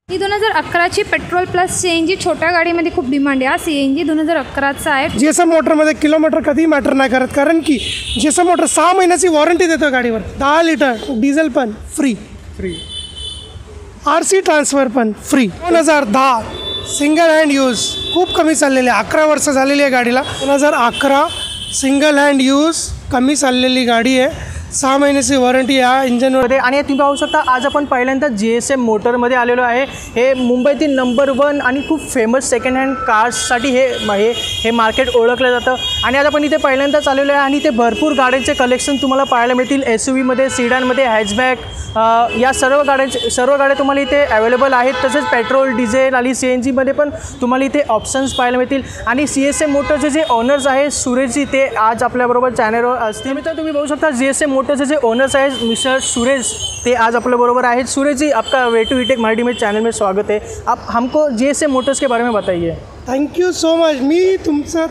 ही 2011ची petrol plus CNG छोट्या गाडीमध्ये खूप डिमांड आहे. हा CNG 2011चा आहे. GSM मोटरमध्ये किलोमीटर कधी मॅटर नाही करत, कारण की GSM मोटर 6 महिन्याची वॉरंटी देतो गाडीवर. 10 लिटर डिझेल पण फ्री, RC ट्रान्सफर पण फ्री. 2010 सिंगल हँड यूज खूप कमी चाललेली आहे. 11 वर्ष झालेली आहे गाडीला. 2011 सिंगल हँड यूज कमी चाललेली गाडी आहे. 6 महिन्याची वॉरंटी या इंजनवर. आणि तुम्ही पाहू शकता आज आपण पहिल्यांदा GSM मोटरमध्ये आलेलो आहे. हे मुंबईतील नंबर 1 आणि खूप फेमस सेकंड हँड कार्ससाठी हे मार्केट ओळखलं जातं. आणि आज आपण इथे पहिल्यांदाच आलेलो आहे आणि इथे भरपूर गाड्यांचे कलेक्शन तुम्हाला पाहायला मिळतील. SUVमध्ये, सिडानमध्ये, हॅचबॅक या सर्व गाड्या तुम्हाला इथे अवेलेबल आहेत. तसेच पेट्रोल, डिझेल आणि CNGमध्ये पण तुम्हाला इथे ऑप्शन्स पाहायला मिळतील. आणि GSM मोटरचे जे ओनर्स आहे सुरेशजी, ते आज आपल्याबरोबर चॅनलवर असतील. मित्र तुम्ही बघू शकता GSM मोटरचे जे ओनर्स आहेत मिस्टर सुरेश, ते आज आपल्याबरोबर आहेत. सुरेश जी, आपका वे टू वीटेक मल्टी में चैनल में स्वागत है. आप हमको GSM मोटर्स के बारे में बताइए. Thank you so much. मी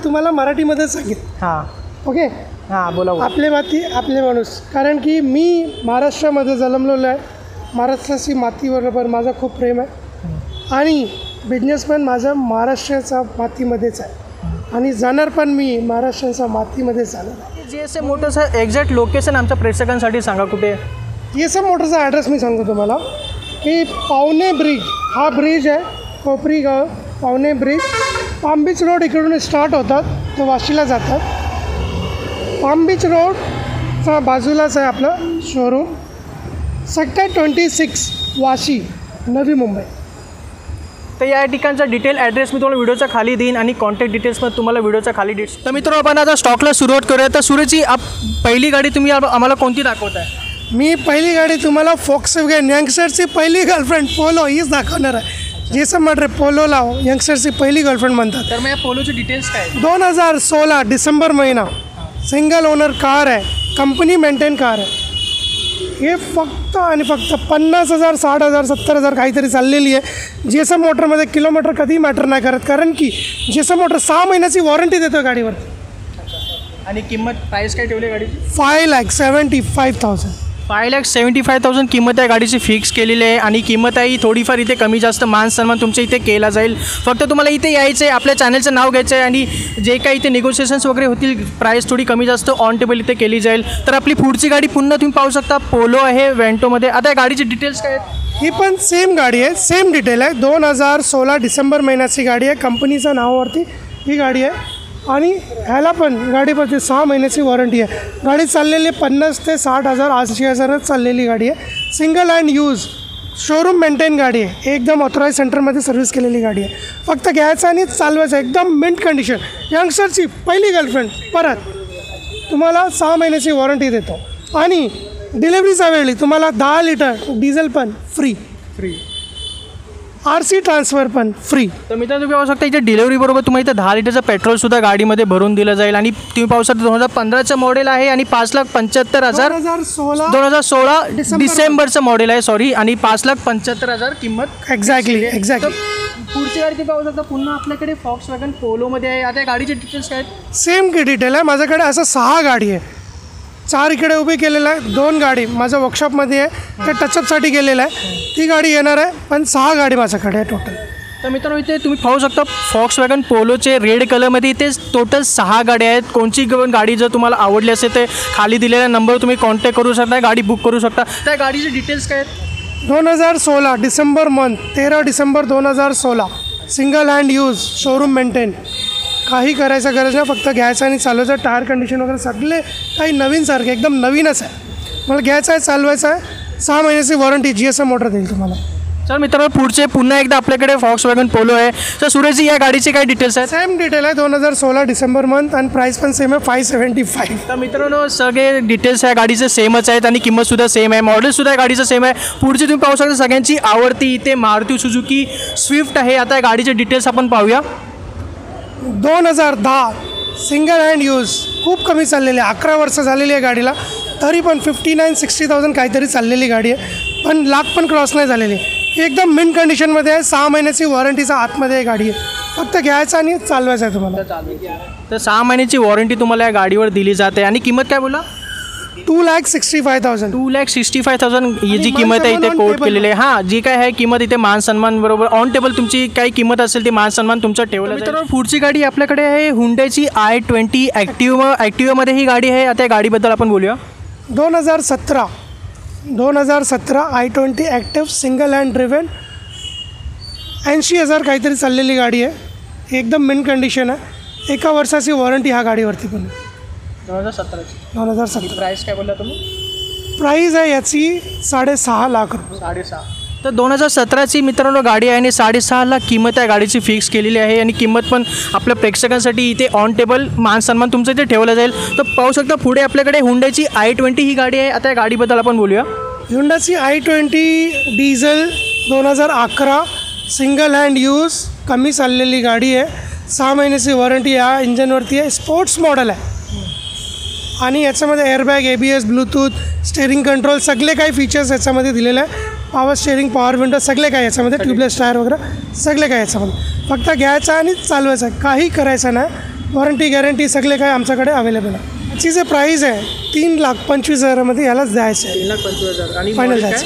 तुम्हाला मराठीमध्ये सांगेन. हां ओके. हां बोला. आपले माती आपले माणूस, कारण की मी महाराष्ट्रामध्ये जन्मलेलो आहे. महाराष्ट्राची मातीबरोबर माझं खूप प्रेम आहे आणि बिझनेस पण माझा महाराष्ट्राच्या मातीमध्येच आहे आणि जाणार पण मी महाराष्ट्राच्या मातीमध्येच जाणार आहे. GSM मोटर्सचं एक्झॅक्ट लोकेशन आमच्या प्रेक्षकांसाठी सांगा कुठे. GSM मोटरचा ॲड्रेस मी सांगतो तुम्हाला की पावणे ब्रिज, हा ब्रिज आहे कोपरी गाव. पावणे ब्रिज, पाम बीच रोड इकडून स्टार्ट होतात तो वाशीला जातात. पाम बीच रोडचा बाजूलाच आहे आपलं शोरूम. सेक्टर 26 वाशी, नवी मुंबई. तर या ठिकाणचा डिटेल ॲड्रेस मी तुम्हाला व्हिडिओच्या खाली देईन आणि कॉन्टॅक्ट डिटेल्स पण तुम्हाला व्हिडिओच्या खाली देईन. तर मित्रांनो आपण आता स्टॉकला सुरुवात करूया. तर सुरेशजी, पहिली गाडी तुम्ही आम्हाला कोणती दाखवत आहे? मी पहिली गाडी तुम्हाला Volkswagen यंगस्टरची पहिली गर्लफ्रेंड पोलो हीच दाखवणार आहे. GSM मोटर पोलोला यंगस्टरची पहिली गर्लफ्रेंड म्हणतात. तर मग या पोलोचे डिटेल्स काय? 2016 डिसेंबर महिना, सिंगल ओनर कार आहे, कंपनी मेंटेन कार आहे. हे फक्त आणि फक्त 50,000, 60,000, 70,000 काहीतरी चाललेली आहे. GSM मोटरमध्ये किलोमीटर कधी मॅटर नाही करत, कारण की GSM मोटर 6 महिन्याची वॉरंटी देतो गाडीवर. आणि किंमत प्राईस काय ठेवली गाडीची? 5,75,000. 5,75,000 किंमत आहे गाडीची फिक्स केलेली आहे. आणि किंमत आहे थोडीफार इथे कमी जास्त मान सन्मान तुमच्या इथे केला जाईल. फक्त तुम्हाला इथे यायचं आहे, आपल्या चॅनलचं नाव घ्यायचं आहे आणि जे काही इथे निगोशिएशन्स वगैरे होतील, प्राईस थोडी कमी जास्त ऑन टेबल इथे केली जाईल. तर आपली पुढची गाडी पुन्हा तुम्ही पाहू शकता पोलो आहे वेंटोमध्ये. आता या गाडीचे डिटेल्स काय आहेत? ही पण सेम गाडी आहे, सेम डिटेल आहे. 2016 डिसेंबर महिन्याची गाडी आहे. कंपनीच्या नावावरती ही गाडी आहे आणि ह्याला पण गाडीवरती 6 महिन्याची वॉरंटी आहे. गाडी चाललेली 50,000 ते 60,000, 80,000 चाललेली गाडी आहे. Single hand use, showroom maintain गाडी आहे. एकदम ऑथोराईज सेंटरमध्ये सर्व्हिस केलेली गाडी आहे. फक्त घ्यायचं आणि चालवायचं, एकदम मिंट कंडिशन. यंगस्टरची पहिली गर्लफ्रेंड, परत तुम्हाला 6 महिन्याची वॉरंटी देतो आणि डिलेवरीच्या वेळी तुम्हाला 10 लिटर डिझेल पण फ्री, RC ट्रान्सफर पण फ्री. तर मित्रांनो तुम्ही पाहू शकता इथे डिलेवरी बरोबर तुम्हाला इथे 10 लिटरचं पेट्रोलसुद्धा गाडीमध्ये भरून दिलं जाईल. आणि तुम्ही पाहू शकता 2015चं मॉडेल आहे आणि 5,75,000. 2016 डिसेंबरचं मॉडेल आहे, सॉरी. आणि 5,75,000 किंमत. एक्झॅक्टली. पुढची गाडी तुम्ही पाहू शकता पुन्हा आपल्याकडे Volkswagen पोलोमध्ये आहे. आता या गाडीचे डिटेल्स काय आहेत? सेम डिटेल आहे. माझ्याकडे असं 6 गाडी आहे. 4 इकडे उभी केलेलं आहे, 2 गाडी माझ्या वर्कशॉपमध्ये आहे, ते टचअपसाठी गेलेलं आहे. ती गाडी येणार आहे, पण 6 गाडी माझ्याकडे आहे टोटल. तर मित्रांनो इथे तुम्ही पाहू शकता Volkswagen पोलोचे रेड कलरमध्ये इथे टोटल 6 गाड्या आहेत. कोणची गाडी जर तुम्हाला आवडली असेल तर खाली दिलेल्या नंबरवर तुम्ही कॉन्टॅक्ट करू शकता, गाडी बुक करू शकता. त्या गाडीचे डिटेल्स काय आहेत? 2016 December month, 13 December 2016, single hand use, showroom maintain. काही करायचं गरज नाही, फक्त घ्यायचं आणि चालवायचं. टायर कंडिशन वगैरे सगळे काही नवीनसारखे, एकदम नवीनच आहे. मला घ्यायचं आहे, चालवायचं आहे. 6 महिन्याची वॉरंटी GSM मोटर देईल तुम्हाला. सर मित्रांनो पुढचे पुन्हा एकदा आपल्याकडे Volkswagen पोलो आहे. तर सुरेशजी या गाडीचे काय डिटेल्स आहेत? सेम डिटेल आहे. 2016 डिसेंबर मंथ आणि प्राईस पण सेम आहे, 575. तर मित्रांनो सगळे डिटेल्स या गाडीचे सेमच आहेत आणि किंमतसुद्धा सेम आहे, मॉडेलसुद्धा या गाडीचं सेम आहे. पुढचे तुम्ही पाहू शकता सगळ्यांची आवडती इथे मारुती सुझुकी स्विफ्ट आहे. आता या गाडीचे डिटेल्स आपण पाहूया. 2010 सिंगल हँड यूज खूप कमी चाललेली आहे. 11 वर्ष झालेली आहे गाडीला, तरी पण 59,000-60,000 काहीतरी चाललेली गाडी आहे. पण लाख पण क्रॉस नाही झालेली. एकदम मिंट कंडिशनमध्ये आहे. 6 महिन्याची वॉरंटीचा आतमध्ये आहे गाडी आहे. फक्त घ्यायचं आणि चालवायचं आहे तुम्हाला. तर 6 महिन्याची वॉरंटी तुम्हाला या गाडीवर दिली जाते. आणि किंमत काय बोला? 2,65,000. 2,65,000 ही आणि जी किंमत आहे मान इथे सन्मान कोट on केलेली आहे. हां, जी काय आहे किंमत इथे मान सन्मान बरोबर ऑन टेबल तुमची काही किंमत असेल ती मान सन्मान तुमचा ठेवला. मित्रांनो, पुढची गाडी आपल्याकडे आहे हुंडाईची i20 ॲक्टिवामध्ये ही गाडी आहे. आता या गाडीबद्दल आपण बोलूया. 2017 i20 active single hand driven 80,000 काहीतरी चाललेली गाडी आहे. एकदम मिन कंडिशन आहे. 1 वर्षाची वॉरंटी ह्या गाडीवरती पण 2017 प्राईस काय बोलला तुम्ही? प्राईज आहे याची 6.5 लाख रुपये. 6.5. तर 2017ची मित्रांनो गाडी आहे आणि 6.5 लाख किंमत आहे गाडीची फिक्स केलेली आहे. आणि किंमत पण आपल्या प्रेक्षकांसाठी इथे ऑन टेबल मान सन्मान तुमचं इथे ठेवला जाईल. तर पाहू शकता पुढे आपल्याकडे हुंडाईची i20 ही गाडी आहे. आता या गाडीबद्दल आपण बोलूया. हुंडाची i20 diesel 2011 single hand use कमी चाललेली गाडी आहे. 6 महिन्याची वॉरंटी या इंजनवरती आहे. स्पोर्ट्स मॉडेल आहे आणि याच्यामध्ये airbag ABS Bluetooth steering control सगळे काही फीचर्स याच्यामध्ये दिलेले आहे. पॉवर स्टेअरिंग पॉवर विंडो सगळे काही याच्यामध्ये ट्यूबलेस टायर वगैरे सगळे काही याच्यामध्ये फक्त घ्यायचं आणि चालवायचं आहे. काही करायचं नाही. वॉरंटी गॅरंटी सगळे काही आमच्याकडे अवेलेबल आहे. याची जे प्राईज आहे 3,25,000 यालाच द्यायचं आहे. 3,25,000 आणि फायनल द्यायचं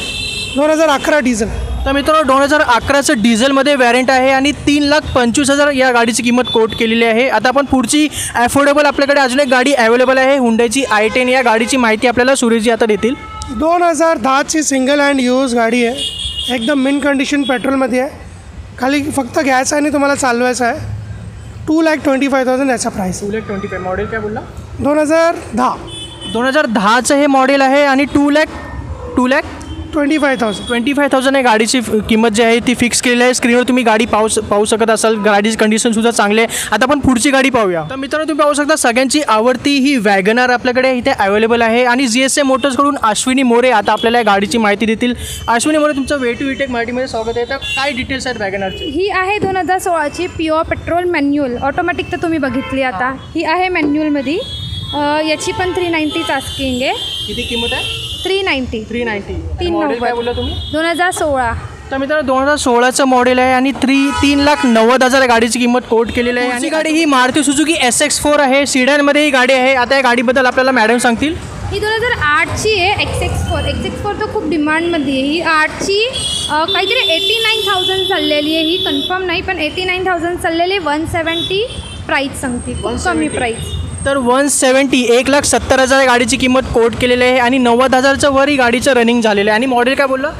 2011 डिझेल. तर मित्रांनो 2011चं डिझेलमध्ये व्हॅरियंट आहे आणि 3,25,000 या गाडीची किंमत कोट केलेली आहे. आता आपण पुढची ॲफोर्डेबल आपल्याकडे अजून एक गाडी अवेलेबल आहे हुंडाईची i10. या गाडीची माहिती आपल्याला सुरेशजी आता देतील. 2010ची सिंगल हँड यूज गाडी आहे. एकदम मिन कंडिशन पेट्रोलमध्ये आहे. खाली फक्त घ्यायचं आणि तुम्हाला चालवायचं आहे. 2,25,000 याचा प्राईस. 2,25,000 मॉडेल काय बोलला? 2010 2010चं हे मॉडेल आहे आणि 2,25,000 आहे गाडीची किंमत जी आहे ती फिक्स केलेली आहे. स्क्रीनवर तुम्ही गाडी पाहू शकत असाल. गाडीची कंडिशनसुद्धा चांगली आहे. आता आपण पुढची गाडी पाहूया. तर मित्रांनो तुम्ही पाहू शकता सगळ्यांची आवडती ही वॅगनार आपल्याकडे इथे अवेलेबल आहे आणि GSM मोटर्सकडून अश्विनी मोरे आता आपल्याला या गाडीची माहिती देतील. अश्विनी मोरे तुमचं वे टू विटेक मराठीमध्ये स्वागत आहे. तर काय डिटेल्स आहेत वॅगनारचे? ही आहे 2016ची प्युअर पेट्रोल मॅन्युअल. ऑटोमॅटिक तर तुम्ही बघितली आता. ही आहे मॅन्युअलमध्ये. याची पण 390 आस्किंग आहे. किती किंमत आहे? 390. 390. मॉडेल काय बोलला तुम्ही? 2016. तर मित्रांनो 2016चं मॉडेल आहे आणि 3,90,000 गाडीची किंमत कोट केलेली आहे. आणि गाडी ही मारुती सुझुकी SX4 आहे. सिडॅनमध्ये ही गाडी आहे. आता या गाडीबद्दल आपल्याला मॅडम सांगतील. ही 2008ची आहे. XX4 तर खूप डिमांडमध्ये आहे. ही 8ची काहीतरी 89,000 चाललेली आहे. ही कन्फर्म नाही पण 89,000 चाललेली. 170 प्राईस सांगते. खूप कमी प्राईस. तर 170 1,70,000 गाडीची किंमत कोट केलेली आहे आणि 90,000च्या वर ही गाडीचं रनिंग झालेलं आहे. आणि मॉडेल काय बोललं?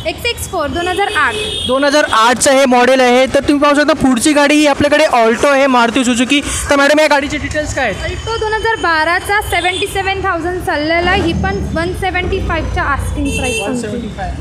XX4 2008. 2008चं हे मॉडेल आहे. तर तुम्ही पाहू शकता पुढची गाडी ही आपल्याकडे ऑल्टो आहे मारुती सुझुकी. तर मॅडम या गाडीचे डिटेल्स काय आहेत? अल्टो 2012चा 77,000 चाललेला. ही पण 175च्या आस्किंग प्राईस.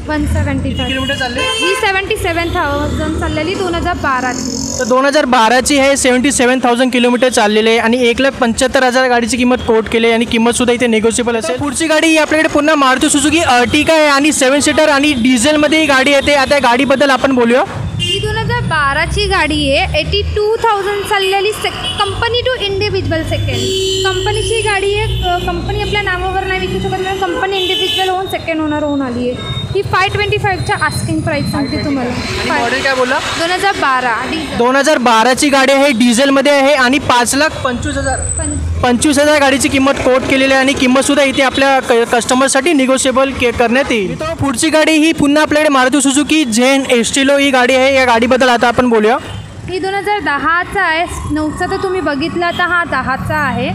175 किलोमीटर चालले? ही 77,000 चाललेली 2012ची. तर 2012ची आहे. 77,000 किलोमीटर चाललेले आहे आणि 1,75,000 गाडीची किंमत कोट केली आणि किंमतसुद्धा इथे निगोशिएबल असेल. पुढची गाडी ही आपल्याकडे पुन्हा मारुती सुझुकी अर्टिगा आहे आणि 7 सीटर आणि डिझेलमध्ये ही गाडी येते. आता या गाडीबद्दल आपण बोलूया. ही 2012ची गाडी आहे. 82,000 चाललेली. Company to individual second. कंपनीची गाडी आहे. कंपनी आपल्या नावावर नाही विकू शकत नाही. कंपनी इंडिव्हिज्युअल होऊन सेकंड ओनर होऊन आली आहे. ही 525च्या आस्किंग प्राईस सांगते तुम्हाला. मॉडेल काय बोलला? 2012. 2012ची गाडी आहे. डिझेलमध्ये आहे आणि 5,25,000 गाडीची किंमत कोट केलेली आहे आणि किंमतसुद्धा इथे आपल्या कस्टमरसाठी निगोशिएबल करण्यात येईल. पुढची गाडी ही पुन्हा आपल्याकडे मारुती सुझुकी झेन एस्टिलो ही गाडी आहे. या गाडीबद्दल आता आपण बोलूया. ही 2010चा आहे. 9चा तर तुम्ही बघितला तर हा 10चा आहे.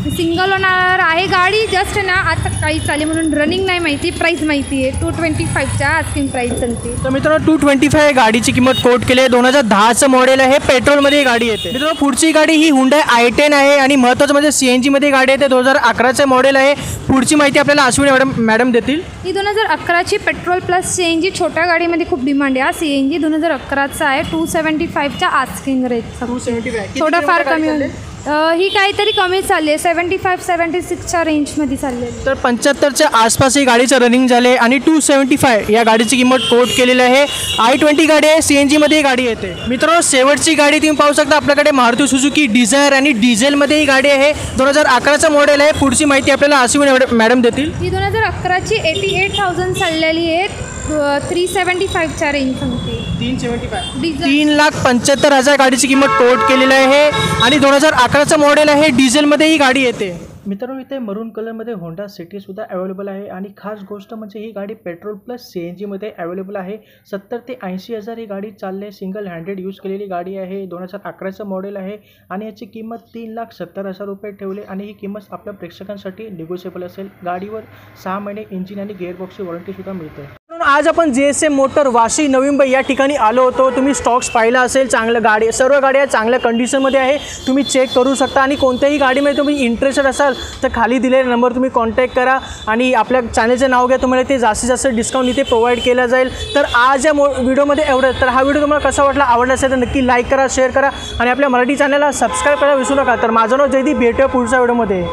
सिंगल ओनर आहे. गाडी जस्ट ना आज सकाळी चालेल म्हणून रनिंग नाही माहिती. प्राईस माहिती आहे. 225च्या आस्किंग प्राईस सांगते. तर मित्रांनो 225 गाडीची किंमत कोट केली आहे. 2010चं मॉडेल आहे. पेट्रोलमध्ये ही गाडी येते. मित्रांनो पुढची गाडी ही हुंडाई i10 आहे आणि महत्त्वाचं म्हणजे CNGमध्ये गाडी येते. 2011चं मॉडेल आहे. पुढची माहिती आपल्याला अश्विनी मॅडम देतील. ही 2011ची पेट्रोल प्लस CNG छोट्या गाडीमध्ये खूप डिमांड आहे. CNG 2011चा आहे. 275च्या आस्किंग रेट. 275 थोडंफार कमी होईल. ही काहीतरी कमी चालली आहे. 75-76च्या रेंजमध्ये चालली आहे. तर 75च्या आसपास ही गाडीचं रनिंग झाले आणि 275 या गाडीची किंमत कोट केलेली आहे. i20 गाडी आहे. CNGमध्ये ही गाडी येते. मित्रांनो शेवटची गाडी तुम्ही पाहू शकता आपल्याकडे मारुती सुझुकी डिझायर आणि डिझेलमध्ये ही गाडी आहे. 2011चं मॉडेल आहे. पुढची माहिती आपल्याला अश्विनी मॅडम देतील. ही 2011ची 88,000 चाललेली आहे. 375च्या रेंज सांगते. 3,75,000 गाडीची किंमत कोट केलेली आहे आणि 2011चं मॉडेल आहे. डिझेलमध्ये ही गाडी येते. मित्रांनो इथे मरून कलरमध्ये होंडा सिटीसुद्धा अवेलेबल आहे आणि खास गोष्ट म्हणजे ही गाडी पेट्रोल प्लस CNGमध्ये अवेलेबल आहे. 70 ते 80 हजार ही गाडी चालले. सिंगल हँडेड यूज केलेली गाडी आहे. 2011चं मॉडेल आहे आणि याची किंमत 3,70,000 रुपये ठेवले आणि ही किंमत आपल्या प्रेक्षकांसाठी निगोशिएबल असेल. गाडीवर 6 महिने इंजिन आणि गिअरबॉक्सची वॉरंटीसुद्धा मिळते. आज आपण GSM मोटर वाशी नवी मुंबई या ठिकाणी आलो होतो. तुम्ही स्टॉक्स पाहिला असेल. चांगलं गाडी सर्व गाड्या चांगल्या कंडिशनमध्ये आहे. तुम्ही चेक करू शकता आणि कोणत्याही गाडीमध्ये तुम्ही इंटरेस्टेड असाल तर खाली दिलेल्या नंबर तुम्ही कॉन्टॅक्ट करा आणि आपल्या चॅनलचं नाव घ्या. तुम्हाला ते जास्तीत जास्त डिस्काउंट इथे प्रोव्हाइड केला जाईल. तर आज या व्हिडिओमध्ये एवढं. तर हा व्हिडिओ तुम्हाला कसा वाटला, आवडला असेल तर नक्की लाईक करा, शेअर करा आणि आपल्या मराठी चॅनलला सबस्क्राईब करायला विसरू नका. तर माझं नाव जयदीप. भेटूया पुढच्या व्हिडिओमध्ये.